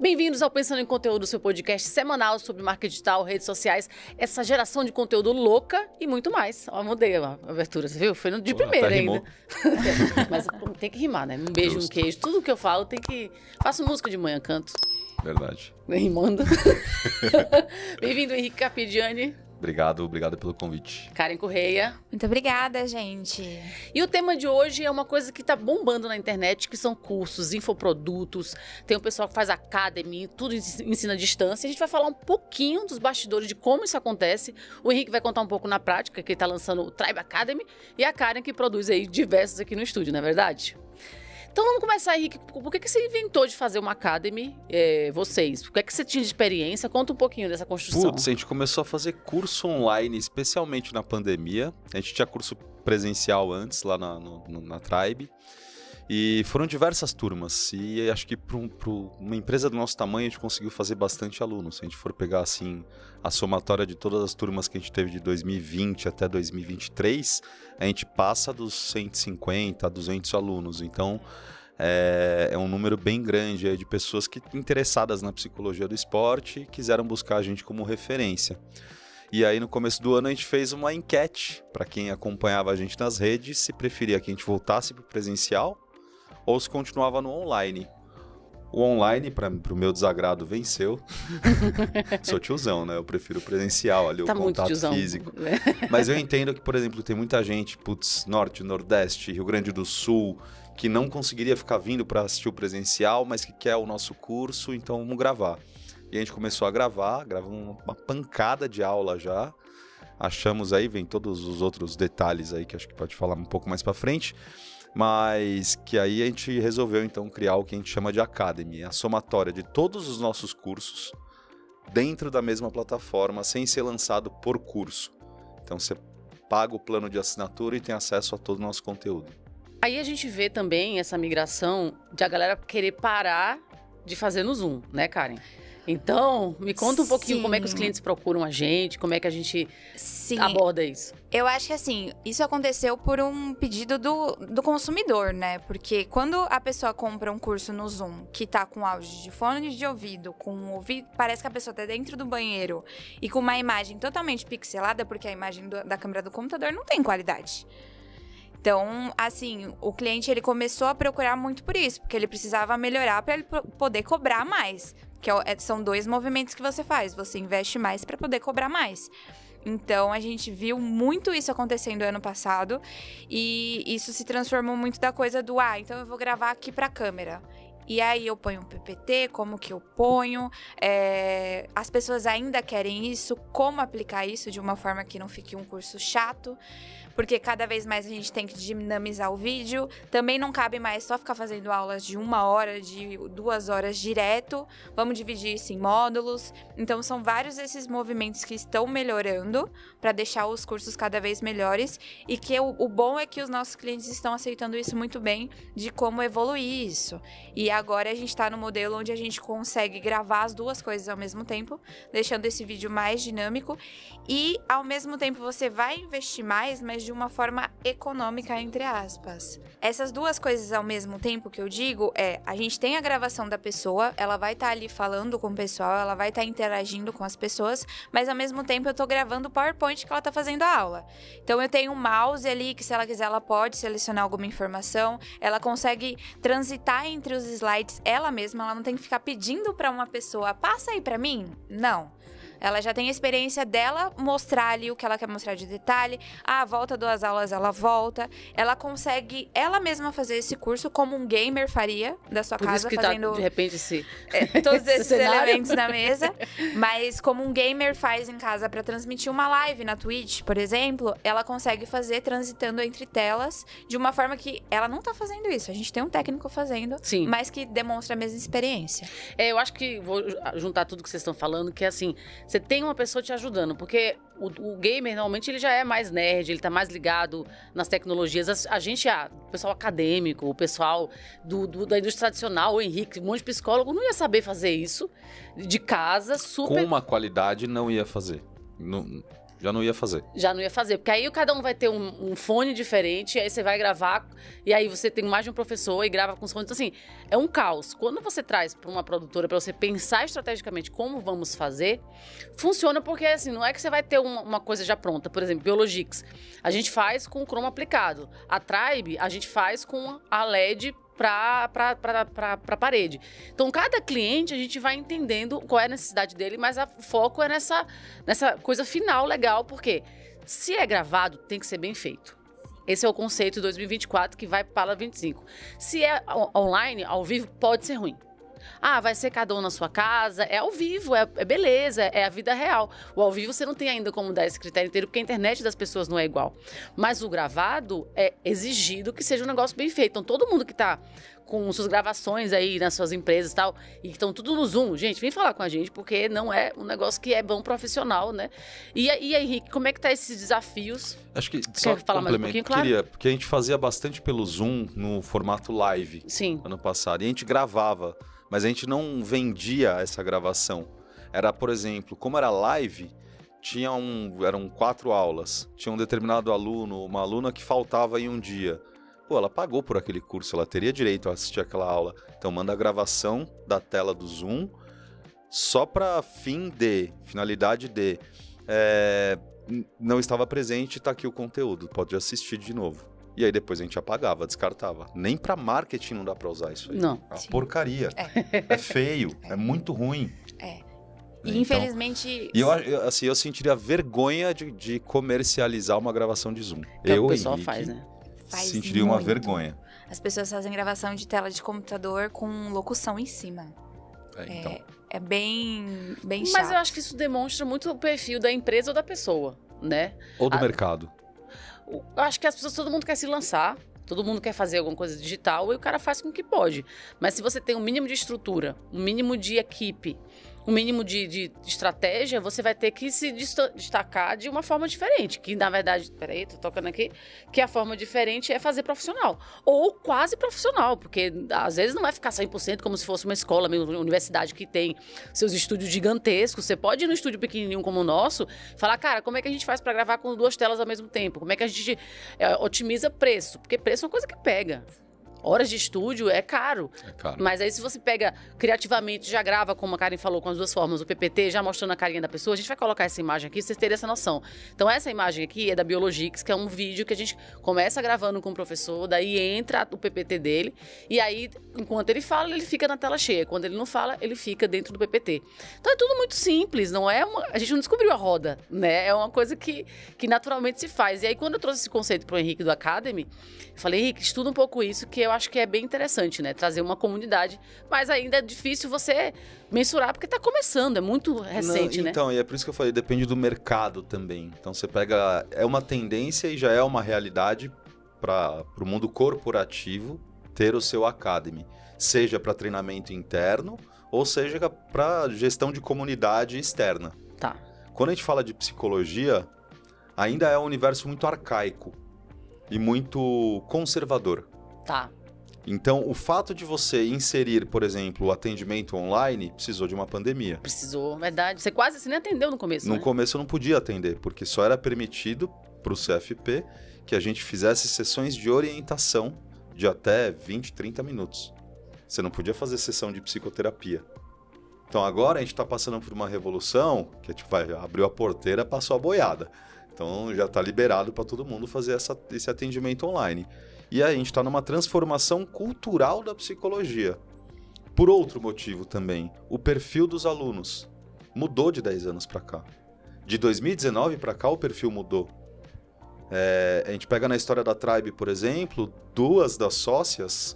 Bem-vindos ao Pensando em Conteúdo, seu podcast semanal sobre marketing digital, redes sociais, essa geração de conteúdo louca e muito mais. Ó, mudei a abertura, você viu? Foi de primeira ainda. Mas tem que rimar, né? Um beijo, um queijo. Tudo que eu falo tem que... Faço música de manhã, canto. Verdade. Rimando. Bem-vindo, Henrique Capidiani. Obrigado pelo convite. Karen Correia. Muito obrigada, gente. E o tema de hoje é uma coisa que tá bombando na internet, que são cursos, infoprodutos. Tem o pessoal que faz academy, tudo ensina à distância. A gente vai falar um pouquinho dos bastidores de como isso acontece. O Henrique vai contar um pouco na prática, que ele tá lançando o Tribe Academy. E a Karen que produz aí diversos aqui no estúdio, não é verdade? Então vamos começar, Henrique. Por que você inventou de fazer uma academy, vocês? Por que você tinha de experiência? Conta um pouquinho dessa construção. Putz, a gente começou a fazer curso online, especialmente na pandemia. A gente tinha curso presencial antes, lá na Tribe. E foram diversas turmas. E acho que para uma empresa do nosso tamanho, a gente conseguiu fazer bastante alunos. Se a gente for pegar, assim, a somatória de todas as turmas que a gente teve de 2020 até 2023, a gente passa dos 150 a 200 alunos. Então, é um número bem grande aí de pessoas que interessadas na psicologia do esporte e quiseram buscar a gente como referência. E aí, no começo do ano, a gente fez uma enquete para quem acompanhava a gente nas redes, se preferia que a gente voltasse para o presencial ou se continuava no online. O online, para o meu desagrado, venceu. Sou tiozão, né? Eu prefiro o presencial, ali, tá, o contato físico. Mas eu entendo que, por exemplo, tem muita gente, Norte, Nordeste, Rio Grande do Sul, que não conseguiria ficar vindo para assistir o presencial, mas que quer o nosso curso, então vamos gravar. E a gente começou a gravamos uma pancada de aula já. Achamos aí, vem todos os outros detalhes aí, que acho que pode falar um pouco mais para frente. Mas que aí a gente resolveu então criar o que a gente chama de Academy, a somatória de todos os nossos cursos dentro da mesma plataforma, sem ser lançado por curso. Então você paga o plano de assinatura e tem acesso a todo o nosso conteúdo. Aí a gente vê também essa migração de a galera querer parar de fazer no Zoom, né, Karen? Então, me conta um pouquinho como é que os clientes procuram a gente, como é que a gente aborda isso. Eu acho que assim, isso aconteceu por um pedido do consumidor, né? Porque quando a pessoa compra um curso no Zoom, que tá com áudio de fone de ouvido, parece que a pessoa tá dentro do banheiro e com uma imagem totalmente pixelada, porque a imagem da câmera do computador não tem qualidade. Então, assim, o cliente ele começou a procurar muito por isso, porque ele precisava melhorar para ele poder cobrar mais. Que são dois movimentos que você faz, você investe mais para poder cobrar mais. Então, a gente viu muito isso acontecendo ano passado e isso se transformou muito da coisa do, então eu vou gravar aqui para a câmera. E aí eu ponho um PPT, como que eu ponho, as pessoas ainda querem isso, como aplicar isso de uma forma que não fique um curso chato, porque cada vez mais a gente tem que dinamizar o vídeo, também não cabe mais só ficar fazendo aulas de 1 hora, de 2 horas direto, vamos dividir isso em módulos, então são vários esses movimentos que estão melhorando para deixar os cursos cada vez melhores e que o bom é que os nossos clientes estão aceitando isso muito bem, de como evoluir isso. E agora a gente está no modelo onde a gente consegue gravar as duas coisas ao mesmo tempo, deixando esse vídeo mais dinâmico e, ao mesmo tempo, você vai investir mais, mas de uma forma econômica, entre aspas. Essas duas coisas ao mesmo tempo que eu digo a gente tem a gravação da pessoa, ela vai estar ali falando com o pessoal, ela vai estar interagindo com as pessoas, mas ao mesmo tempo eu tô gravando o PowerPoint que ela tá fazendo a aula. Então eu tenho um mouse ali que, se ela quiser, ela pode selecionar alguma informação, ela consegue transitar entre os slides ela mesma, ela não tem que ficar pedindo para uma pessoa, passa aí para mim? Não. Ela já tem a experiência dela mostrar ali o que ela quer mostrar de detalhe. Volta 2 aulas, ela volta. Ela consegue ela mesma fazer esse curso como um gamer faria da sua casa, isso que fazendo de repente todos esses elementos na mesa. Mas como um gamer faz em casa para transmitir uma live na Twitch, por exemplo, ela consegue fazer transitando entre telas de uma forma que ela não tá fazendo isso. A gente tem um técnico fazendo, mas que demonstra a mesma experiência. Eu acho que vou juntar tudo que vocês estão falando, que é assim, você tem uma pessoa te ajudando, porque o gamer, normalmente, ele já é mais nerd, ele tá mais ligado nas tecnologias. A gente, o pessoal acadêmico, o pessoal da indústria tradicional, o Henrique, um monte de psicólogo, não ia saber fazer isso de casa, super... Com uma qualidade, não ia fazer. Já não ia fazer. Já não ia fazer, porque aí cada um vai ter um fone diferente, aí você vai gravar, e aí você tem mais de um professor e grava com os fones. Então, assim, é um caos. Quando você traz para uma produtora, para você pensar estrategicamente como vamos fazer, funciona porque, assim, não é que você vai ter uma coisa já pronta. Por exemplo, Biologix, a gente faz com o Chroma aplicado. A Tribe, a gente faz com a LED para parede. Então, cada cliente a gente vai entendendo qual é a necessidade dele, mas o foco é nessa coisa final legal, porque se é gravado, tem que ser bem feito. Esse é o conceito 2024 que vai para 25. Se é online, ao vivo, pode ser ruim. Ah, vai ser cada um na sua casa, é ao vivo, é beleza, é a vida real. O ao vivo você não tem ainda como dar esse critério inteiro, porque a internet das pessoas não é igual. Mas o gravado é exigido que seja um negócio bem feito. Então, todo mundo que tá com suas gravações aí nas suas empresas e tal, e que estão tudo no Zoom, gente, vem falar com a gente, porque não é um negócio que é bom profissional, né? E aí, Henrique, como é que tá esses desafios? Acho que só falar mais um pouquinho, claro? Queria, porque a gente fazia bastante pelo Zoom no formato live. Sim. Ano passado, e a gente gravava, mas a gente não vendia essa gravação. Era, por exemplo, como era live, eram 4 aulas. Tinha um determinado aluno, uma aluna que faltava em um dia. Pô, ela pagou por aquele curso, ela teria direito a assistir aquela aula. Então manda a gravação da tela do Zoom só para finalidade de não estava presente, tá aqui o conteúdo, pode assistir de novo. E aí depois a gente apagava, descartava. Nem para marketing não dá para usar isso aí. Não. É uma porcaria. É feio, é muito ruim. E infelizmente... E eu sentiria vergonha de comercializar uma gravação de Zoom. Que o pessoal Henrique, faz, né? Sentiria uma vergonha. As pessoas fazem gravação de tela de computador com locução em cima. Então. É bem chato. Mas eu acho que isso demonstra muito o perfil da empresa ou da pessoa, né? Ou do mercado. Eu acho que as pessoas, todo mundo quer se lançar, todo mundo quer fazer alguma coisa digital e o cara faz com o que pode. Mas se você tem um mínimo de estrutura, um mínimo de equipe, um mínimo de estratégia, você vai ter que se destacar de uma forma diferente. Que, na verdade, peraí, tô tocando aqui, que a forma diferente é fazer profissional. Ou quase profissional, porque às vezes não vai ficar 100% como se fosse uma escola, uma universidade que tem seus estúdios gigantescos. Você pode ir num estúdio pequenininho como o nosso e falar, cara, como é que a gente faz para gravar com 2 telas ao mesmo tempo? Como é que a gente otimiza preço? Porque preço é uma coisa que pega. Horas de estúdio é caro. Mas aí se você pega criativamente, já grava, como a Karen falou, com as 2 formas, o PPT, já mostrando a carinha da pessoa, a gente vai colocar essa imagem aqui, pra vocês terem essa noção. Então essa imagem aqui é da Biologix, que é um vídeo que a gente começa gravando com o professor, daí entra o PPT dele, e aí, enquanto ele fala, ele fica na tela cheia. Quando ele não fala, ele fica dentro do PPT. Então é tudo muito simples, não é a gente não descobriu a roda, né? É uma coisa que naturalmente se faz. E aí, quando eu trouxe esse conceito pro Henrique do Academy, eu falei, Henrique, estuda um pouco isso, que eu acho que é bem interessante, né? Trazer uma comunidade, mas ainda é difícil você mensurar, porque tá começando, é muito recente, né? Então, e é por isso que eu falei, depende do mercado também. Então, você pega... É uma tendência e já é uma realidade para o mundo corporativo ter o seu Academy. Seja para treinamento interno, ou seja para gestão de comunidade externa. Tá. Quando a gente fala de psicologia, ainda é um universo muito arcaico e muito conservador. Tá. Então, o fato de você inserir, por exemplo, o atendimento online, precisou de uma pandemia. Precisou, verdade. Você nem atendeu no começo, No começo eu não podia atender, porque só era permitido para o CFP que a gente fizesse sessões de orientação de até 20, 30 minutos. Você não podia fazer sessão de psicoterapia. Então, agora a gente está passando por uma revolução que a gente abriu a porteira, passou a boiada. Então, já está liberado para todo mundo fazer esse atendimento online. E a gente está numa transformação cultural da psicologia. Por outro motivo também, o perfil dos alunos mudou de 10 anos para cá. De 2019 para cá, o perfil mudou. A gente pega na história da Tribe, por exemplo, 2 das sócias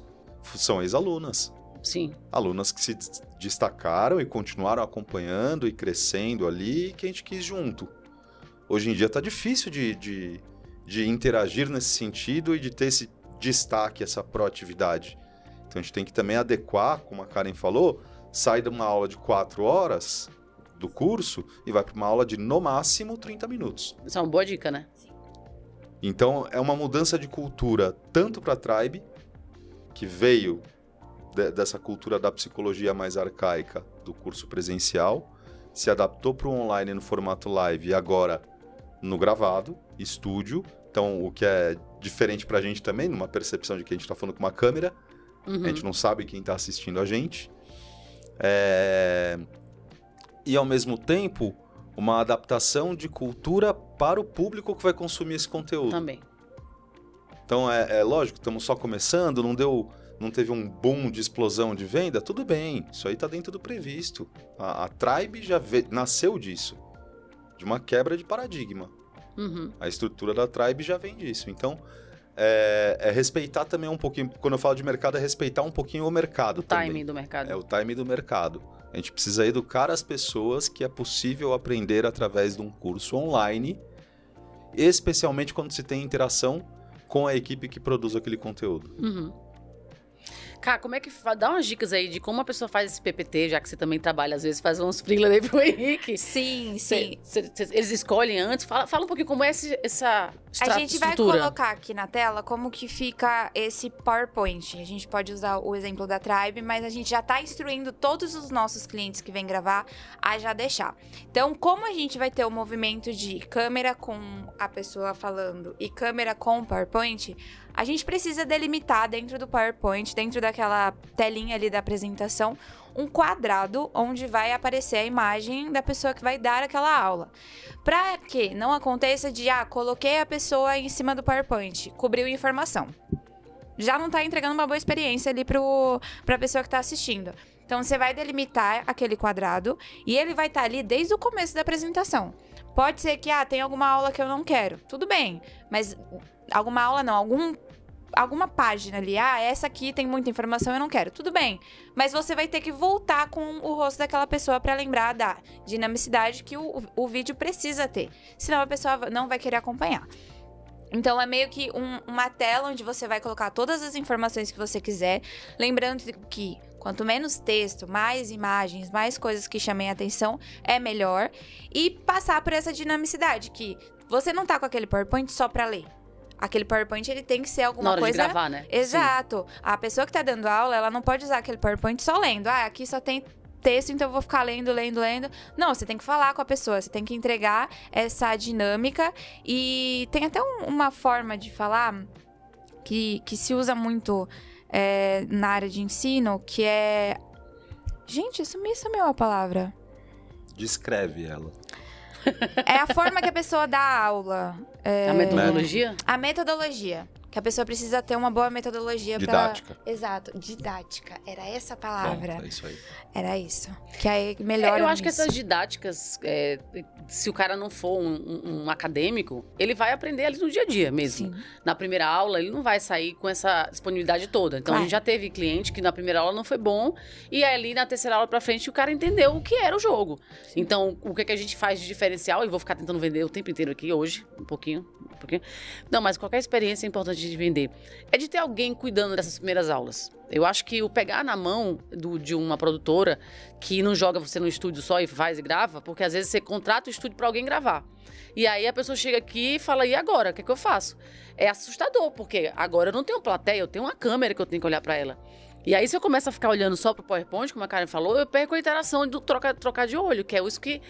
são ex-alunas. Sim. Alunas que se destacaram e continuaram acompanhando e crescendo ali, e que a gente quis junto. Hoje em dia está difícil de interagir nesse sentido e de ter esse destaque, essa proatividade. Então a gente tem que também adequar, como a Karen falou, sai de uma aula de 4 horas do curso e vai para uma aula de, no máximo, 30 minutos. Isso é uma boa dica, né? Então é uma mudança de cultura tanto para a Tribe, que veio dessa cultura da psicologia mais arcaica do curso presencial, se adaptou para o online no formato live e agora no gravado, estúdio. Então, o que é diferente pra gente também, numa percepção de que a gente tá falando com uma câmera, a gente não sabe quem tá assistindo a gente. E, ao mesmo tempo, uma adaptação de cultura para o público que vai consumir esse conteúdo. Também. Então, é lógico, estamos só começando, não teve um boom de explosão de venda, tudo bem, isso aí tá dentro do previsto. A Tribe já nasceu disso, de uma quebra de paradigma. A estrutura da Tribe já vem disso. Então, respeitar também um pouquinho, quando eu falo de mercado, é respeitar um pouquinho o mercado. O timing do mercado. É o timing do mercado. A gente precisa educar as pessoas que é possível aprender através de um curso online, especialmente quando se tem interação com a equipe que produz aquele conteúdo. Cara, como é que... Dá umas dicas aí de como a pessoa faz esse PPT, já que você também trabalha, às vezes, faz uns freela aí pro Henrique. Sim. Eles escolhem antes. Fala um pouquinho como é essa estrutura. A gente vai colocar aqui na tela como que fica esse PowerPoint. A gente pode usar o exemplo da Tribe, mas a gente já tá instruindo todos os nossos clientes que vêm gravar a já deixar. Então, como a gente vai ter o movimento de câmera com a pessoa falando e câmera com PowerPoint, a gente precisa delimitar dentro do PowerPoint, dentro daquela telinha ali da apresentação, um quadrado onde vai aparecer a imagem da pessoa que vai dar aquela aula. Para que não aconteça de, coloquei a pessoa em cima do PowerPoint, cobriu informação. Já não tá entregando uma boa experiência ali pra pessoa que tá assistindo. Então, você vai delimitar aquele quadrado e ele vai estar ali desde o começo da apresentação. Pode ser que, tem alguma aula que eu não quero. Tudo bem, mas alguma aula não, alguma página ali, essa aqui tem muita informação, eu não quero. Tudo bem, mas você vai ter que voltar com o rosto daquela pessoa para lembrar da dinamicidade que o vídeo precisa ter. Senão a pessoa não vai querer acompanhar. Então, é meio que uma tela onde você vai colocar todas as informações que você quiser. Lembrando que quanto menos texto, mais imagens, mais coisas que chamem a atenção, é melhor. E passar por essa dinamicidade, que você não tá com aquele PowerPoint só para ler. Aquele PowerPoint, ele tem que ser alguma coisa... Na hora de gravar, né? Exato. Sim. A pessoa que tá dando aula, ela não pode usar aquele PowerPoint só lendo. Aqui só tem texto, então eu vou ficar lendo. Não, você tem que falar com a pessoa, você tem que entregar essa dinâmica. E tem até uma forma de falar que se usa muito na área de ensino, que é... Gente, sumiu a palavra. Descreve ela. É a forma que a pessoa dá a aula. A metodologia? A metodologia. Que a pessoa precisa ter uma boa metodologia didática. Exato, didática. Era essa a palavra. É isso aí. Era isso. Que aí melhora eu acho que essas didáticas, se o cara não for um acadêmico, ele vai aprender ali no dia a dia mesmo. Sim. Na primeira aula, ele não vai sair com essa disponibilidade toda. Então, a gente já teve cliente que na primeira aula não foi bom, e ali na terceira aula pra frente, o cara entendeu o que era o jogo. Sim. Então, o que a gente faz de diferencial, e vou ficar tentando vender o tempo inteiro aqui hoje, um pouquinho. Não, mas qualquer experiência é importante de vender. É de ter alguém cuidando dessas primeiras aulas. Eu acho que o pegar na mão de uma produtora que não joga você no estúdio só e faz e grava, porque às vezes você contrata o estúdio para alguém gravar. E aí a pessoa chega aqui e fala, e agora? O que é que eu faço? É assustador, porque agora eu não tenho plateia, eu tenho uma câmera que eu tenho que olhar para ela. E aí, se eu começo a ficar olhando só pro PowerPoint, como a Karen falou, eu perco a interação do trocar de olho, que é isso que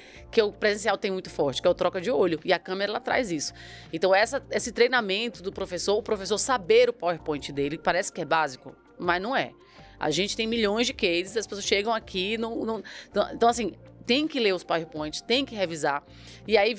o presencial tem muito forte, que é o troca de olho. E a câmera, ela traz isso. Então, esse treinamento do professor, o professor saber o PowerPoint dele, parece que é básico, mas não é. A gente tem milhões de cases, as pessoas chegam aqui, então, assim... Tem que ler os PowerPoints, tem que revisar. E aí,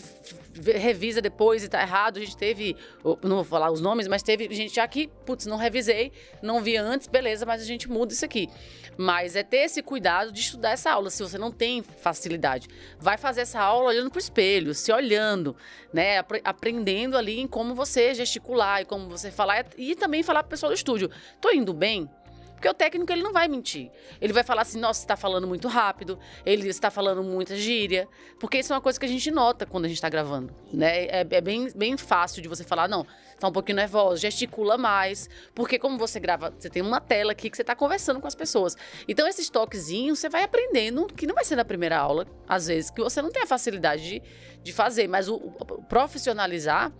revisa depois e tá errado. A gente teve, não vou falar os nomes, mas teve gente já que, não revisei, não vi antes, beleza, mas a gente muda isso aqui. Mas é ter esse cuidado de estudar essa aula, se você não tem facilidade. Vai fazer essa aula olhando pro espelho, se olhando, né? Aprendendo ali em como você gesticular e como você falar. E também falar pro pessoal do estúdio, tô indo bem? Porque o técnico, ele não vai mentir. Ele vai falar assim, nossa, você tá falando muito rápido, ele está falando muita gíria. Porque isso é uma coisa que a gente nota quando a gente tá gravando, né? É bem fácil de você falar, não, tá um pouquinho nervosa, gesticula mais. Porque como você grava, você tem uma tela aqui que você tá conversando com as pessoas. Então, esses toquezinhos, você vai aprendendo, que não vai ser na primeira aula, às vezes, que você não tem a facilidade de fazer. Mas o profissionalizar...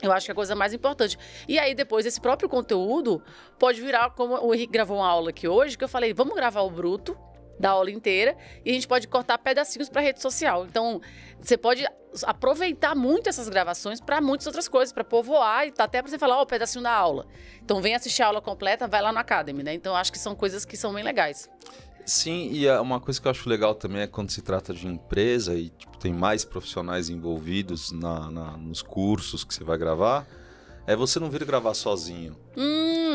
Eu acho que é a coisa mais importante. E aí, depois, esse próprio conteúdo pode virar, como o Henrique gravou uma aula aqui hoje, que eu falei, vamos gravar o bruto, da aula inteira e a gente pode cortar pedacinhos para rede social. Então, você pode aproveitar muito essas gravações para muitas outras coisas, para povoar e até para você falar, pedacinho da aula. Então, vem assistir a aula completa, vai lá no Academy, né? Então, acho que são coisas que são bem legais. Sim, e uma coisa que eu acho legal também é quando se trata de empresa e tipo, tem mais profissionais envolvidos nos cursos que você vai gravar, é você não vir gravar sozinho.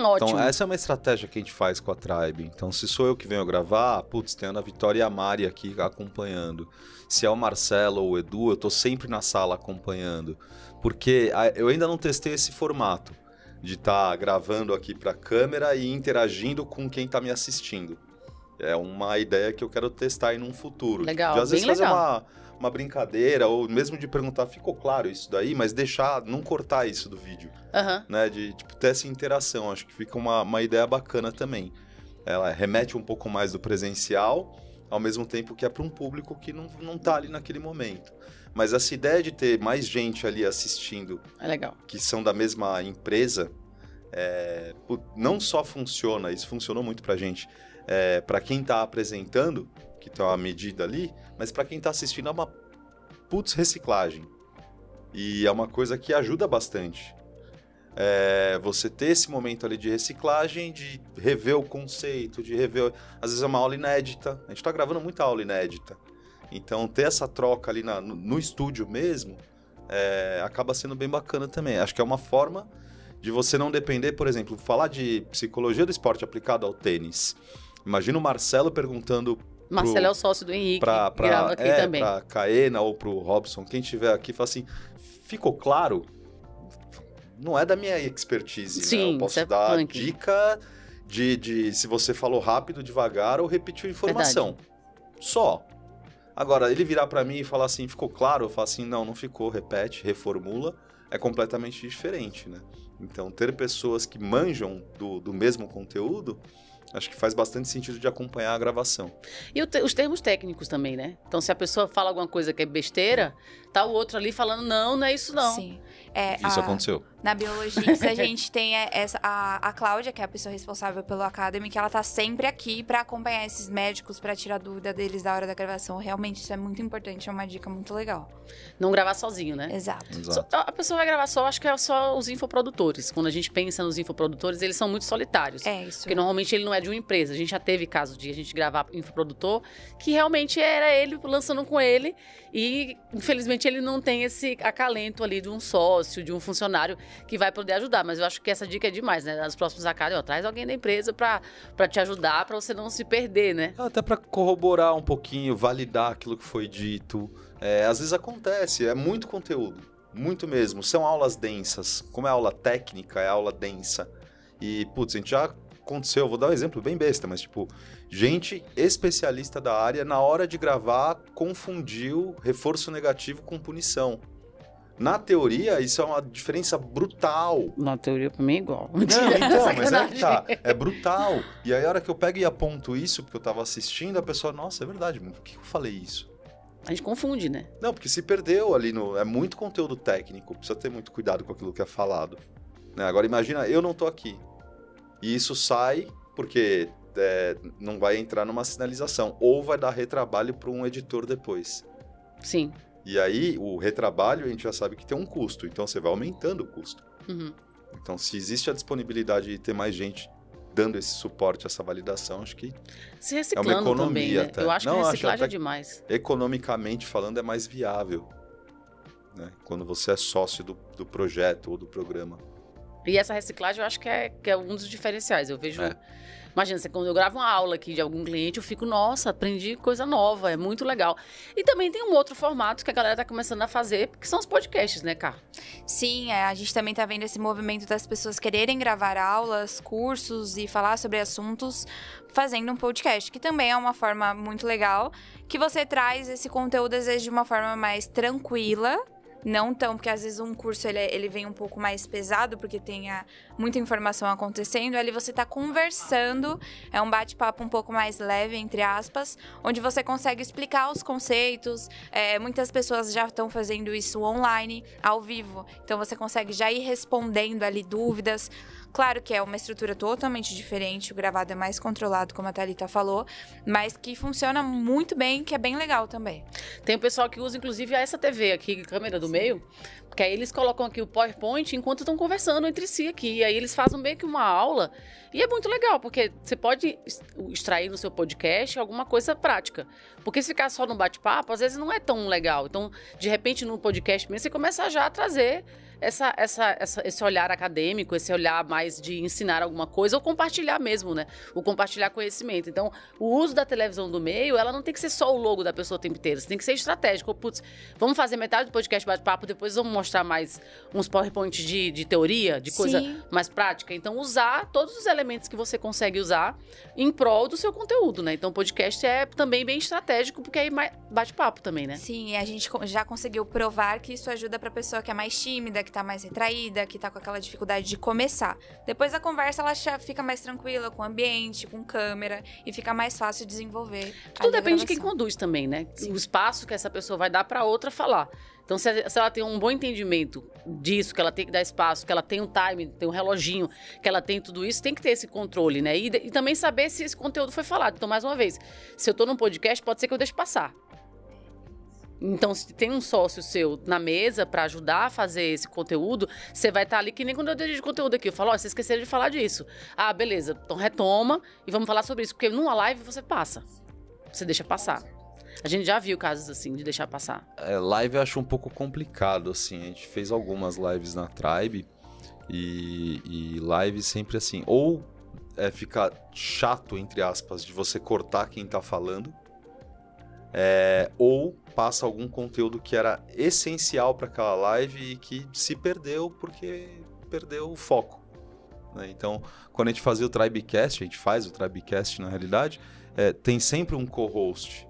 Ótimo. Então, essa é uma estratégia que a gente faz com a Tribe. Então, se sou eu que venho gravar, tem a Ana Vitória e a Mari aqui acompanhando. Se é o Marcelo ou o Edu, eu tô sempre na sala acompanhando. Porque eu ainda não testei esse formato de estar gravando aqui para a câmera e interagindo com quem está me assistindo. É uma ideia que eu quero testar aí num futuro. Legal, de, às vezes bem fazer legal. uma brincadeira, ou mesmo de perguntar, ficou claro isso daí, mas não cortar isso do vídeo. Né? De tipo, ter essa interação. Acho que fica uma ideia bacana também. Ela remete um pouco mais do presencial, ao mesmo tempo que é para um público que não tá ali naquele momento. Mas essa ideia de ter mais gente ali assistindo, é legal, que são da mesma empresa, não só funciona, isso funcionou muito pra gente, para quem tá apresentando, que tem uma medida ali, mas para quem tá assistindo é uma reciclagem. E é uma coisa que ajuda bastante. Você ter esse momento ali de reciclagem, de rever o conceito, de rever... Às vezes é uma aula inédita, a gente tá gravando muita aula inédita. Então, ter essa troca ali no estúdio mesmo, acaba sendo bem bacana também. Acho que é uma forma de você não depender, por exemplo, falar de psicologia do esporte aplicado ao tênis. Imagina o Marcelo perguntando... Marcelo é o sócio do Henrique, grava aqui também. Pra Caena ou pro Robson, quem estiver aqui, fala assim, ficou claro? Não é da minha expertise, sim, né? Eu posso dar dica de se você falou rápido, devagar ou repetiu informação. Verdade. Só. Agora, ele virar para mim e falar assim, ficou claro? Eu falo assim, não ficou, repete, reformula. É completamente diferente, né? Então, ter pessoas que manjam do mesmo conteúdo, acho que faz bastante sentido de acompanhar a gravação. E os termos técnicos também, né? Então, se a pessoa fala alguma coisa que é besteira, tá o outro ali falando, não é isso não. Sim. Isso aconteceu. Na Biologia, a gente tem a Cláudia, que é a pessoa responsável pelo Academy, que ela tá sempre aqui pra acompanhar esses médicos, pra tirar dúvida deles da hora da gravação. Realmente, isso é muito importante, é uma dica muito legal. Não gravar sozinho, né? Exato. A pessoa vai gravar só, acho que é só os infoprodutores. Quando a gente pensa nos infoprodutores, eles são muito solitários. Isso. Porque normalmente ele não é de uma empresa. A gente já teve caso de a gente gravar infoprodutor, que realmente era ele lançando com ele, e infelizmente ele não tem esse acalento ali de um sócio, de um funcionário que vai poder ajudar. Mas eu acho que essa dica é demais, né? Nas próximas Academy, traz alguém da empresa pra te ajudar, pra você não se perder, né? Até pra corroborar um pouquinho, validar aquilo que foi dito. Às vezes acontece, é muito conteúdo, muito mesmo. São aulas densas. Como é aula técnica, é aula densa. E, a gente já aconteceu, vou dar um exemplo bem besta, mas gente especialista da área, na hora de gravar, confundiu reforço negativo com punição. Na teoria, isso é uma diferença brutal. Na teoria, pra mim é igual. Não, então, mas é brutal. E aí, a hora que eu pego e aponto isso, porque eu tava assistindo, a pessoa, nossa, é verdade, por que eu falei isso? A gente confunde, né? Não, porque se perdeu ali é muito conteúdo técnico, precisa ter muito cuidado com aquilo que é falado. Né? Agora, imagina, eu não tô aqui. E isso sai porque não vai entrar numa sinalização. Ou vai dar retrabalho para um editor depois. Sim. E aí, o retrabalho, a gente já sabe que tem um custo. Então, você vai aumentando o custo. Uhum. Então, se existe a disponibilidade de ter mais gente dando esse suporte, essa validação, acho que se reciclando é uma economia também, né? até. Eu acho que a reciclagem é demais. Economicamente falando, é mais viável. Né? Quando você é sócio do projeto ou do programa. E essa reciclagem eu acho que é um dos diferenciais. Eu vejo... Imagina, quando eu gravo uma aula aqui de algum cliente, eu fico, nossa, aprendi coisa nova, é muito legal. E também tem um outro formato que a galera tá começando a fazer, que são os podcasts, né, Cá? Sim, a gente também tá vendo esse movimento das pessoas quererem gravar aulas, cursos e falar sobre assuntos fazendo um podcast, que também é uma forma muito legal, que você traz esse conteúdo, às vezes, de uma forma mais tranquila. Não tão, porque às vezes um curso ele vem um pouco mais pesado, porque tem muita informação acontecendo. Ali você tá conversando, é um bate-papo um pouco mais leve, entre aspas, onde você consegue explicar os conceitos. Muitas pessoas já estão fazendo isso online, ao vivo. Então você consegue já ir respondendo ali dúvidas. Claro que é uma estrutura totalmente diferente, o gravado é mais controlado, como a Thalita falou, mas que funciona muito bem, que é bem legal também. Tem o pessoal que usa, inclusive, essa TV aqui, câmera do meio, porque aí eles colocam aqui o PowerPoint enquanto estão conversando entre si aqui. E aí eles fazem meio que uma aula. E é muito legal, porque você pode extrair no seu podcast alguma coisa prática. Porque se ficar só no bate-papo, às vezes não é tão legal. Então, de repente, no podcast mesmo, você começa já a trazer esse olhar acadêmico, esse olhar mais de ensinar alguma coisa ou compartilhar mesmo, né? O compartilhar conhecimento. Então, o uso da televisão do meio, ela não tem que ser só o logo da pessoa o tempo inteiro. Você tem que ser estratégico. Putz, vamos fazer metade do podcast bate-papo, depois vamos mostrar mais uns PowerPoints de teoria, de coisa mais prática. Então, usar todos os elementos que você consegue usar em prol do seu conteúdo, né? Então, o podcast é também bem estratégico, porque aí bate-papo também, né? Sim, e a gente já conseguiu provar que isso ajuda pra pessoa que é mais tímida, que tá mais retraída, que tá com aquela dificuldade de começar. Depois da conversa, ela já fica mais tranquila com o ambiente, com câmera, e fica mais fácil desenvolver. Tudo depende de quem conduz também, né? Sim. O espaço que essa pessoa vai dar pra outra falar. Então, se ela tem um bom entendimento disso, que ela tem que dar espaço, que ela tem um time, tem um reloginho, que ela tem tudo isso, tem que ter esse controle, né? E também saber se esse conteúdo foi falado. Então, mais uma vez, se eu tô num podcast, pode ser que eu deixe passar. Então, se tem um sócio seu na mesa para ajudar a fazer esse conteúdo, você vai estar ali que nem quando eu dirijo conteúdo aqui. Eu falo, vocês esqueceram de falar disso. Ah, beleza. Então, retoma e vamos falar sobre isso. Porque numa live você passa. Você deixa passar. A gente já viu casos assim, de deixar passar. Live eu acho um pouco complicado, assim. A gente fez algumas lives na Tribe e live sempre assim. Ou fica chato, entre aspas, de você cortar quem tá falando. Ou passa algum conteúdo que era essencial para aquela live e que se perdeu porque perdeu o foco, né? Então, quando a gente fazia o Tribecast, a gente faz o Tribecast na realidade, tem sempre um co-host,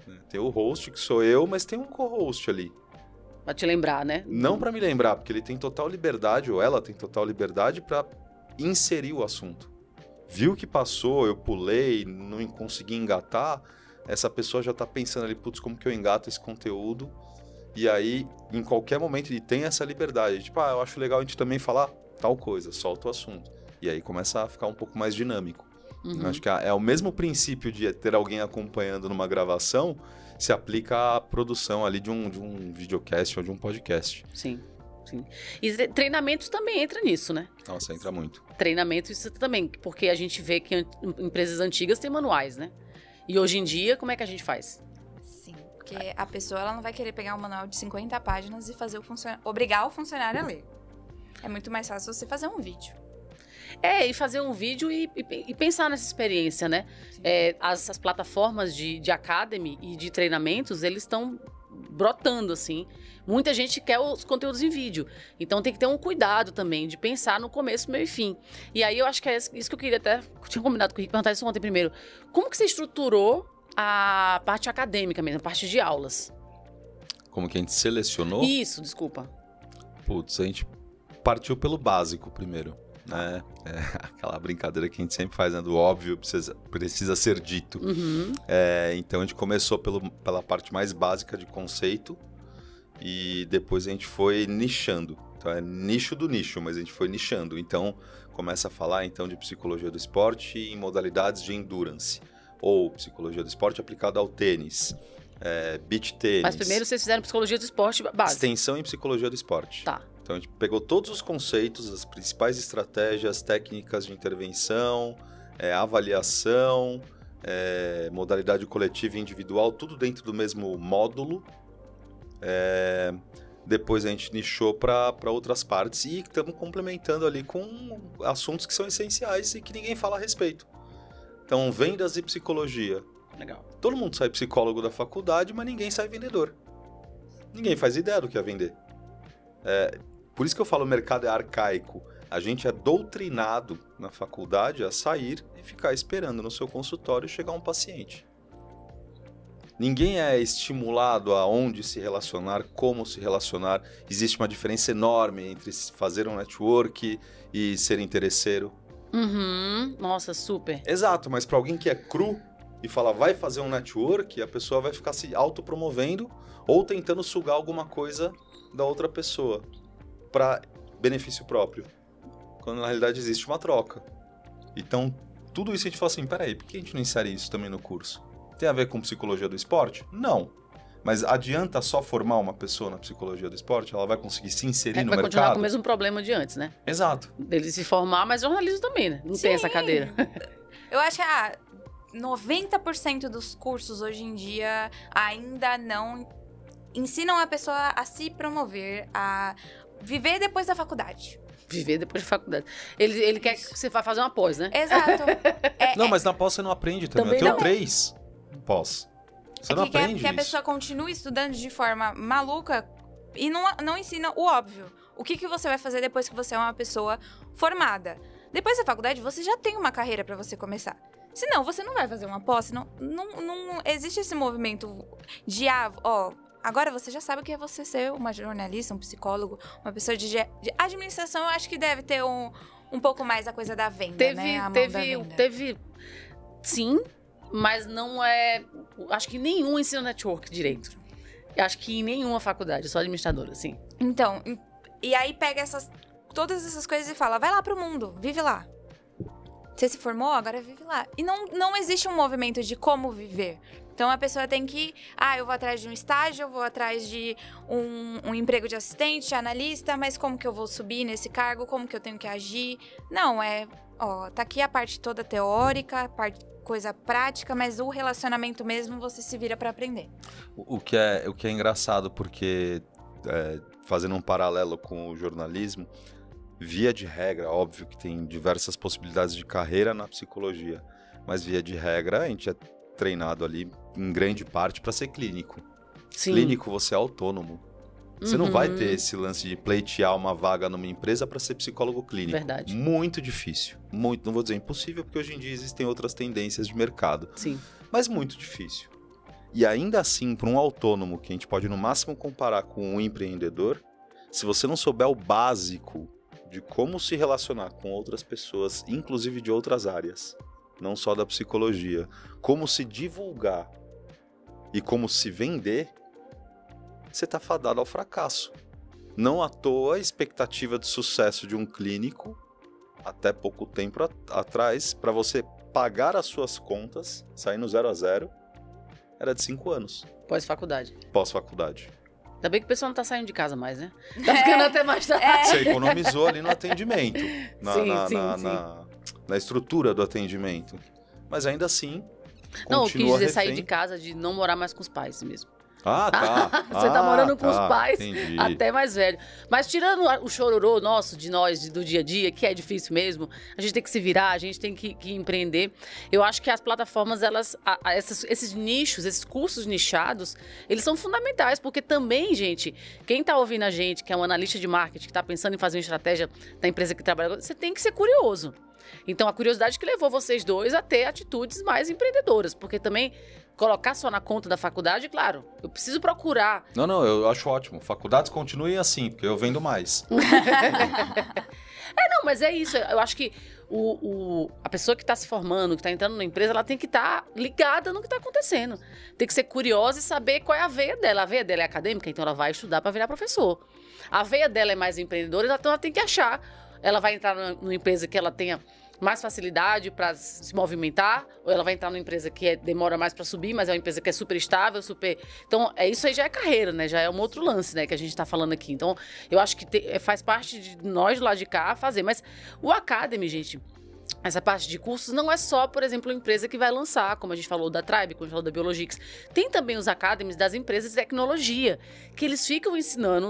né? Tem o host, que sou eu, mas tem um co-host ali. Pra te lembrar, né? Não para me lembrar, porque ele tem total liberdade, ou ela tem total liberdade para inserir o assunto. Viu que passou, eu pulei, não consegui engatar, essa pessoa já tá pensando ali, putz, como que eu engato esse conteúdo? E aí, em qualquer momento, ele tem essa liberdade. Tipo, eu acho legal a gente também falar tal coisa, solta o assunto. E aí começa a ficar um pouco mais dinâmico. Uhum. Eu acho que é o mesmo princípio de ter alguém acompanhando numa gravação, se aplica à produção ali de um videocast ou de um podcast. Sim, sim. E treinamentos também entra nisso, né? Nossa, entra muito. Treinamento, isso também, porque a gente vê que empresas antigas têm manuais, né? E hoje em dia, como é que a gente faz? Sim, porque a pessoa ela não vai querer pegar um manual de 50 páginas e fazer obrigar o funcionário a ler. É muito mais fácil você fazer um vídeo. E fazer um vídeo e pensar nessa experiência, né? As plataformas de academy e de treinamentos, eles estão brotando, assim. Muita gente quer os conteúdos em vídeo. Então, tem que ter um cuidado também de pensar no começo, meio e fim. E aí, eu acho que é isso que eu queria até... Tinha combinado com o Rick perguntar isso ontem primeiro. Como que você estruturou a parte acadêmica mesmo, a parte de aulas? Como que a gente selecionou? Isso, desculpa. Putz, a gente partiu pelo básico primeiro, né? Aquela brincadeira que a gente sempre faz, né? Do óbvio precisa ser dito. Uhum. Então, a gente começou pela parte mais básica de conceito e depois a gente foi nichando. Então, é nicho do nicho, mas a gente foi nichando. Então, começa a falar então de psicologia do esporte em modalidades de endurance. Ou psicologia do esporte aplicada ao tênis, beach tênis. Mas primeiro vocês fizeram psicologia do esporte básica. Extensão em psicologia do esporte. Tá. Então, a gente pegou todos os conceitos, as principais estratégias, técnicas de intervenção, avaliação, modalidade coletiva e individual, tudo dentro do mesmo módulo. Depois a gente nichou para outras partes e estamos complementando ali com assuntos que são essenciais e que ninguém fala a respeito. Então, vendas e psicologia. Legal. Todo mundo sai psicólogo da faculdade, mas ninguém sai vendedor. Ninguém faz ideia do que é vender. Por isso que eu falo o mercado é arcaico. A gente é doutrinado na faculdade a sair e ficar esperando no seu consultório chegar um paciente. Ninguém é estimulado a onde se relacionar, como se relacionar. Existe uma diferença enorme entre fazer um network e ser interesseiro. Uhum. Nossa, super. Exato, mas para alguém que é cru e fala vai fazer um network, a pessoa vai ficar se autopromovendo ou tentando sugar alguma coisa da outra pessoa para benefício próprio. quando na realidade existe uma troca. Então, tudo isso a gente fala assim, peraí, por que a gente não insere isso também no curso? Tem a ver com psicologia do esporte? Não. Mas adianta só formar uma pessoa na psicologia do esporte? Ela vai conseguir se inserir no mercado? Vai continuar com o mesmo problema de antes, né? Exato. Dele se formar, mas jornalismo também, né? Não tem essa cadeira. Eu acho que 90% dos cursos hoje em dia ainda não ensinam a pessoa a se promover, a viver depois da faculdade. Viver depois da faculdade. Ele quer que você vá fazer uma pós, né? Exato. Não, mas na pós você não aprende também. Eu tenho 3 pós. Você não aprende isso. Que a pessoa continue estudando de forma maluca e não ensina o óbvio. O que você vai fazer depois que você é uma pessoa formada? Depois da faculdade, você já tem uma carreira para você começar. Senão, você não vai fazer uma pós. Não existe esse movimento de, agora você já sabe o que é você ser uma jornalista, um psicólogo, uma pessoa de administração. Eu acho que deve ter um pouco mais a coisa da venda, né? A mão da venda. Teve, sim, mas não é... Acho que nenhum ensina network direito. Eu acho que em nenhuma faculdade, só administradora, sim. Então, e aí pega todas essas coisas e fala, vai lá pro mundo, vive lá. Você se formou, agora vive lá. E não existe um movimento de como viver. Então, a pessoa tem que... eu vou atrás de um estágio, eu vou atrás de um emprego de assistente, de analista, mas como que eu vou subir nesse cargo? Como que eu tenho que agir? Não, tá aqui a parte toda teórica, coisa prática, mas o relacionamento mesmo você se vira para aprender. O que é engraçado, porque fazendo um paralelo com o jornalismo, via de regra, óbvio que tem diversas possibilidades de carreira na psicologia, mas via de regra a gente é treinado ali em grande parte para ser clínico. Sim. Clínico, você é autônomo. Você não vai ter esse lance de pleitear uma vaga numa empresa para ser psicólogo clínico. Verdade. Muito difícil. Muito, não vou dizer impossível, porque hoje em dia existem outras tendências de mercado. Sim. Mas muito difícil. E ainda assim, para um autônomo, que a gente pode no máximo comparar com um empreendedor, se você não souber o básico de como se relacionar com outras pessoas, inclusive de outras áreas, não só da psicologia, como se divulgar e como se vender, você está fadado ao fracasso. Não à toa a expectativa de sucesso de um clínico, até pouco tempo atrás, para você pagar as suas contas, sair no 0 a 0, era de 5 anos. Pós-faculdade. Pós-faculdade. Ainda bem que o pessoal não tá saindo de casa mais, né? Tá ficando até mais tarde. Você economizou ali no atendimento, Sim. na estrutura do atendimento. Mas ainda assim, não, eu quis dizer refém. sair de casa, de não morar mais com os pais mesmo. Ah, tá. Você tá morando com os pais, entendi. até mais velho. Mas tirando o chororô nosso, de nós, do dia a dia, que é difícil mesmo, a gente tem que se virar, a gente tem que empreender. Eu acho que as plataformas, esses nichos, esses cursos nichados, eles são fundamentais, porque também, gente, quem tá ouvindo a gente, que é um analista de marketing, que tá pensando em fazer uma estratégia da empresa que trabalha, você tem que ser curioso. Então, a curiosidade que levou vocês dois a ter atitudes mais empreendedoras, porque também colocar só na conta da faculdade, claro, eu preciso procurar. Não, eu acho ótimo. Faculdades continuem assim, porque eu vendo mais. Não, mas é isso. Eu acho que a pessoa que está se formando, que está entrando na empresa, ela tem que estar ligada no que está acontecendo. Tem que ser curiosa e saber qual é a veia dela. A veia dela é acadêmica, então ela vai estudar para virar professor. A veia dela é mais empreendedora, então ela tem que achar. Ela vai entrar numa empresa que ela tenha mais facilidade para se movimentar, ou ela vai entrar numa empresa que demora mais para subir, mas é uma empresa que é super estável, super... Então, isso aí já é carreira, né? Já é um outro lance, né? Que a gente tá falando aqui. Então, eu acho que faz parte de nós do lado de cá fazer. Mas o Academy, gente... Essa parte de cursos não é só, por exemplo, uma empresa que vai lançar, como a gente falou da Tribe, como a gente falou da Biologix. Tem também os academies das empresas de tecnologia, que eles ficam ensinando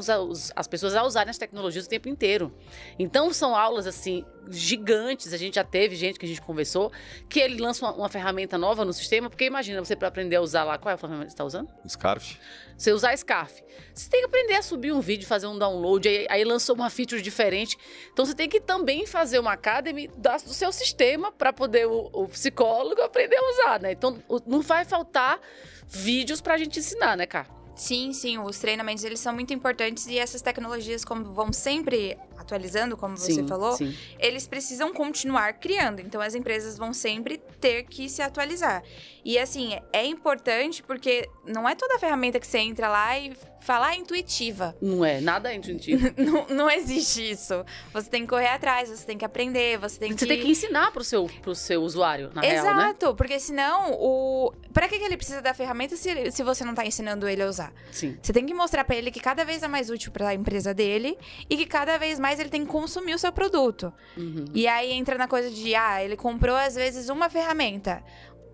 as pessoas a usarem as tecnologias o tempo inteiro. Então, são aulas, assim, gigantes. A gente já teve gente que a gente conversou, que ele lança uma ferramenta nova no sistema, porque imagina você para aprender a usar lá, qual é a ferramenta que você está usando? Scarf. Você usar Scarf. Você tem que aprender a subir um vídeo, fazer um download, aí lançou uma feature diferente. Então, você tem que também fazer uma academy do seu sistema para poder o psicólogo aprender a usar, né? Então, não vai faltar vídeos pra gente ensinar, né, Cá? Sim, os treinamentos, eles são muito importantes e essas tecnologias, como vão sempre atualizando, como você Sim, falou, sim. eles precisam continuar criando. Então, as empresas vão sempre ter que se atualizar. E, assim, é importante porque não é toda ferramenta que você entra lá e fala intuitiva. Não é, nada é intuitivo. Não existe isso. Você tem que correr atrás, você tem que aprender, você tem que ensinar pro seu usuário, na real, né? Exato, porque senão, pra que ele precisa da ferramenta se você não tá ensinando ele a usar? Sim. Você tem que mostrar pra ele que cada vez é mais útil pra empresa dele e que cada vez mais ele tem que consumir o seu produto. Uhum. E aí entra na coisa de, ele comprou às vezes uma ferramenta.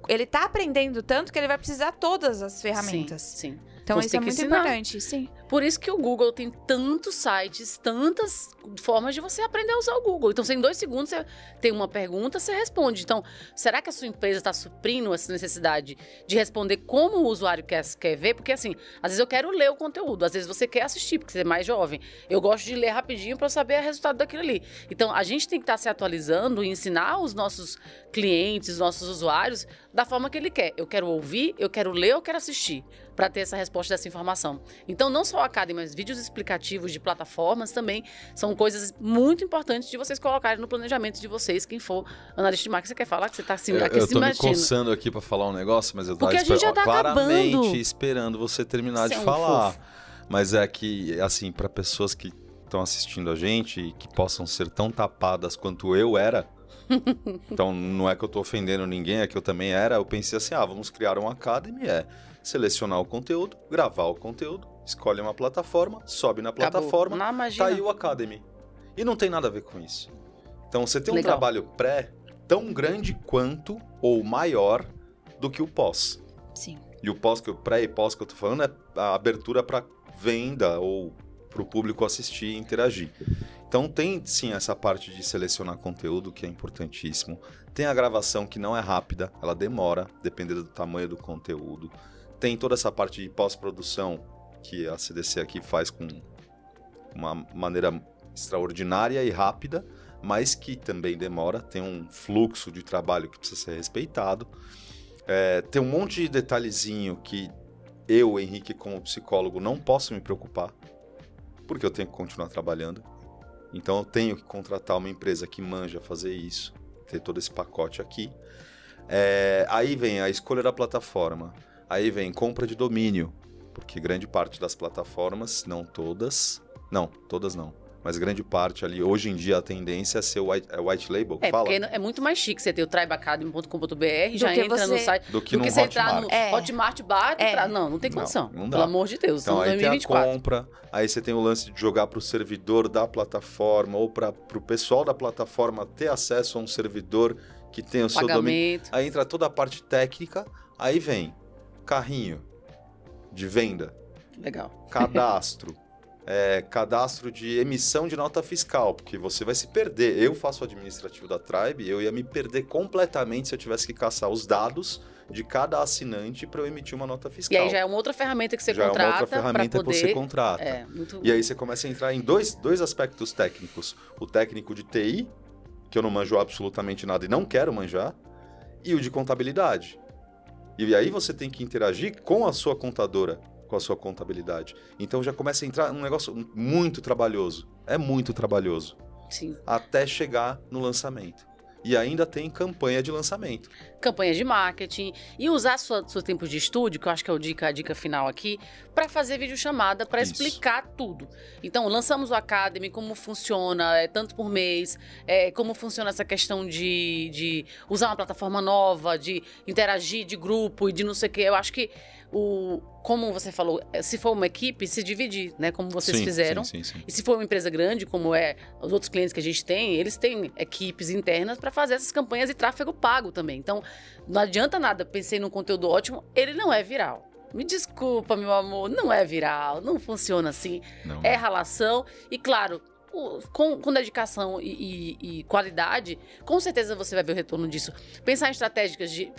Ele tá aprendendo tanto que ele vai precisar todas as ferramentas. Sim. Então Você isso tem é que muito ensinar. importante, sim. Por isso que o Google tem tantos sites, tantas formas de você aprender a usar o Google. Então, em 2 segundos, você tem uma pergunta, você responde. Então, será que a sua empresa está suprindo essa necessidade de responder como o usuário quer ver? Porque, assim, às vezes eu quero ler o conteúdo, às vezes você quer assistir, porque você é mais jovem. Eu gosto de ler rapidinho para eu saber o resultado daquilo ali. Então, a gente tem que estar se atualizando e ensinar os nossos clientes, os nossos usuários, da forma que ele quer. Eu quero ouvir, eu quero ler, eu quero assistir, para ter essa resposta dessa informação. Então, não só a Academy, mas vídeos explicativos de plataformas também são coisas muito importantes de vocês colocarem no planejamento de vocês, quem for analista de marketing. Você quer falar que você está assim, aqui eu se tô me imagina? coçando aqui para falar um negócio, mas eu tava Porque a gente já tá claramente acabando. esperando você terminar Você de é um falar. fofo. Mas é que, assim, para pessoas que estão assistindo a gente e que possam ser tão tapadas quanto eu era, então não é que eu tô ofendendo ninguém, é que eu também era, eu pensei assim, vamos criar um Academy, selecionar o conteúdo, gravar o conteúdo, escolhe uma plataforma, sobe na plataforma, Não, tá imagina. aí o Academy. E não tem nada a ver com isso. Então você tem um Legal. trabalho pré tão grande quanto ou maior do que o pós. Sim. E o pré e pós que eu tô falando é a abertura para venda ou para o público assistir e interagir. Então tem sim essa parte de selecionar conteúdo que é importantíssimo. Tem a gravação que não é rápida, ela demora, dependendo do tamanho do conteúdo. Tem toda essa parte de pós-produção que a CDC aqui faz com uma maneira extraordinária e rápida, mas que também demora. Tem um fluxo de trabalho que precisa ser respeitado. Tem um monte de detalhezinho que eu, Henrique, como psicólogo, não posso me preocupar, porque eu tenho que continuar trabalhando. Então eu tenho que contratar uma empresa que manja fazer isso, ter todo esse pacote aqui. Aí vem a escolha da plataforma, aí vem compra de domínio, porque grande parte das plataformas, não todas não, mas grande parte ali, hoje em dia a tendência é ser o white label, que fala? Porque é muito mais chique você ter o tribeacademy.com.br, já que entra no site, do que no você entrar no Hotmart. Hotmart, não tem condição. Não dá. Pelo amor de Deus, Então estamos em aí tem a 2024. compra, aí você tem o lance de jogar para o servidor da plataforma ou para o pessoal da plataforma ter acesso a um servidor que tem o seu domínio. Pagamento. Aí entra toda a parte técnica, aí vem carrinho de venda, Legal. cadastro, cadastro de emissão de nota fiscal, porque você vai se perder. Eu faço o administrativo da Tribe, eu ia me perder completamente se eu tivesse que caçar os dados de cada assinante para eu emitir uma nota fiscal. E aí já é uma outra ferramenta que você já contrata é uma outra ferramenta para poder... que você contrata. E aí você começa a entrar em dois aspectos técnicos. O técnico de TI, que eu não manjo absolutamente nada e não quero manjar, e o de contabilidade. E aí você tem que interagir com a sua contadora, com a sua contabilidade. Então já começa a entrar um negócio muito trabalhoso. É muito trabalhoso. Sim. Até chegar no lançamento. E ainda tem campanha de lançamento. Campanha de marketing e usar seu tempo de estúdio, que eu acho que é a dica final aqui, para fazer videochamada, para explicar tudo. Então, lançamos o Academy, como funciona, tanto por mês, como funciona essa questão de usar uma plataforma nova, de interagir de grupo e de não sei o quê. Eu acho que como você falou, se for uma equipe, se dividir, né? Como vocês fizeram. Sim. E se for uma empresa grande, como os outros clientes que a gente tem, eles têm equipes internas para fazer essas campanhas e tráfego pago também. Então, não adianta nada, pensei num conteúdo ótimo, ele não é viral. Me desculpa, meu amor, não é viral, não funciona assim. Não. É ralação e, claro, com dedicação e qualidade, com certeza você vai ver o retorno disso. Pensar em estratégias de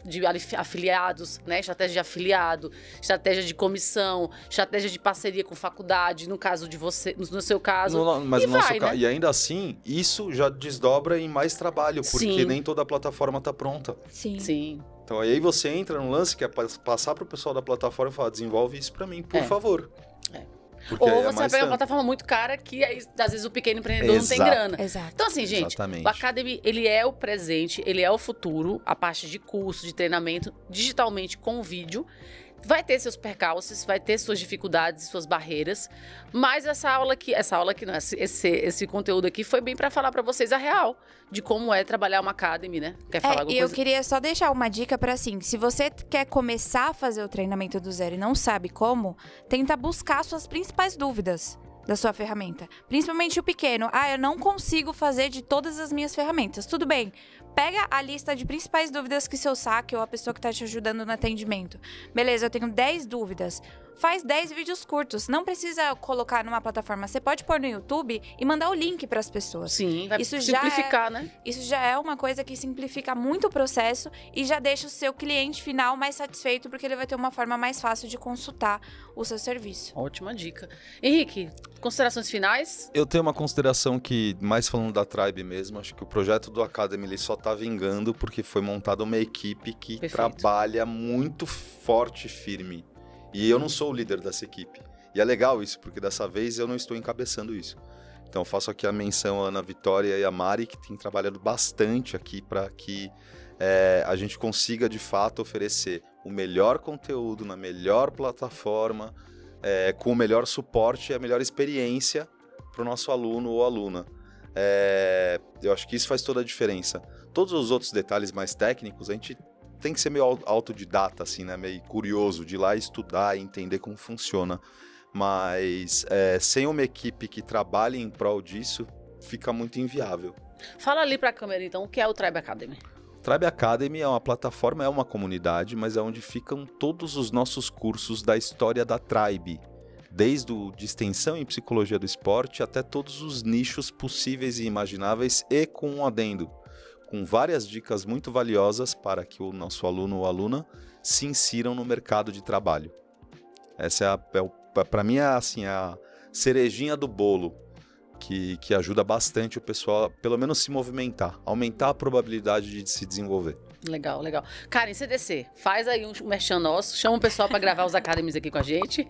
afiliados, né? Estratégia de afiliado, estratégia de comissão, estratégia de parceria com faculdade, no caso de você, no seu caso. Mas e no nosso vai, caso, né? e ainda assim, isso já desdobra em mais trabalho, porque Sim. nem toda a plataforma está pronta. Sim. Então aí você entra num lance que é passar para o pessoal da plataforma e falar, desenvolve isso para mim, por favor. Porque Ou você vai pegar uma plataforma muito cara que aí, às vezes o pequeno empreendedor não tem grana. Exato. Então assim, gente, Exatamente. o Academy, ele é o presente, ele é o futuro, a parte de curso, de treinamento, digitalmente com vídeo. Vai ter seus percalços, vai ter suas dificuldades, suas barreiras, mas esse conteúdo aqui foi bem para falar para vocês a real de como é trabalhar uma Academy, né? Quer falar alguma eu coisa? queria só deixar uma dica para assim, se você quer começar a fazer o treinamento do zero e não sabe como, tenta buscar suas principais dúvidas da sua ferramenta. Principalmente o pequeno. Eu não consigo fazer de todas as minhas ferramentas. Tudo bem. Pega a lista de principais dúvidas que seu saque ou a pessoa que está te ajudando no atendimento. Beleza, eu tenho 10 dúvidas. Faz 10 vídeos curtos. Não precisa colocar numa plataforma. Você pode pôr no YouTube e mandar o link para as pessoas. Sim, vai simplificar, né? Isso já é uma coisa que simplifica muito o processo e já deixa o seu cliente final mais satisfeito, porque ele vai ter uma forma mais fácil de consultar o seu serviço. Ótima dica. Henrique, considerações finais? Eu tenho uma consideração que, mais falando da Tribe mesmo, acho que o projeto do Academy ele só tá vingando porque foi montada uma equipe que trabalha muito forte e firme. E eu não sou o líder dessa equipe. E é legal isso, porque dessa vez eu não estou encabeçando isso. Então eu faço aqui a menção à Ana Vitória e a Mari, que têm trabalhado bastante aqui para que a gente consiga, de fato, oferecer o melhor conteúdo na melhor plataforma, com o melhor suporte e a melhor experiência para o nosso aluno ou aluna. Eu acho que isso faz toda a diferença. Todos os outros detalhes mais técnicos, a gente tem que ser meio autodidata, assim, né? Meio curioso de ir lá estudar e entender como funciona. Mas sem uma equipe que trabalhe em prol disso, fica muito inviável. Fala ali para a câmera, então, o que é o Tribe Academy? Tribe Academy é uma plataforma, é uma comunidade, mas é onde ficam todos os nossos cursos da história da Tribe. Desde o de extensão em psicologia do esporte até todos os nichos possíveis e imagináveis e com um adendo, com várias dicas muito valiosas para que o nosso aluno ou aluna se insiram no mercado de trabalho. Essa para mim é assim, a cerejinha do bolo que ajuda bastante o pessoal, pelo menos se movimentar, aumentar a probabilidade de se desenvolver. Legal, legal. Karen, CDC, faz aí um merchan nosso, chama o pessoal para gravar os academies aqui com a gente.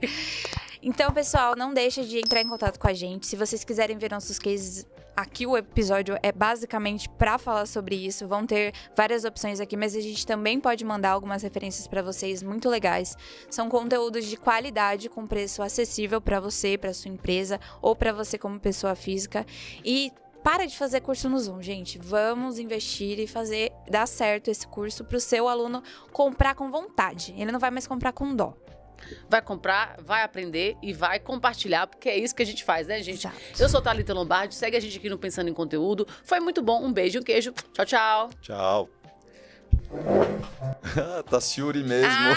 Então, pessoal, não deixa de entrar em contato com a gente. Se vocês quiserem ver nossos cases, aqui o episódio é basicamente para falar sobre isso. Vão ter várias opções aqui, mas a gente também pode mandar algumas referências para vocês muito legais. São conteúdos de qualidade, com preço acessível para você, para sua empresa ou para você como pessoa física. E para de fazer curso no Zoom, gente. Vamos investir e fazer dar certo esse curso para o seu aluno comprar com vontade. Ele não vai mais comprar com dó. Vai comprar, vai aprender e vai compartilhar, porque é isso que a gente faz, né, gente? Exato. Eu sou Thalita Lombardi, segue a gente aqui no Pensando em Conteúdo. Foi muito bom, um beijo e um queijo. Tchau, tchau. Tchau. Tá Ciuri mesmo.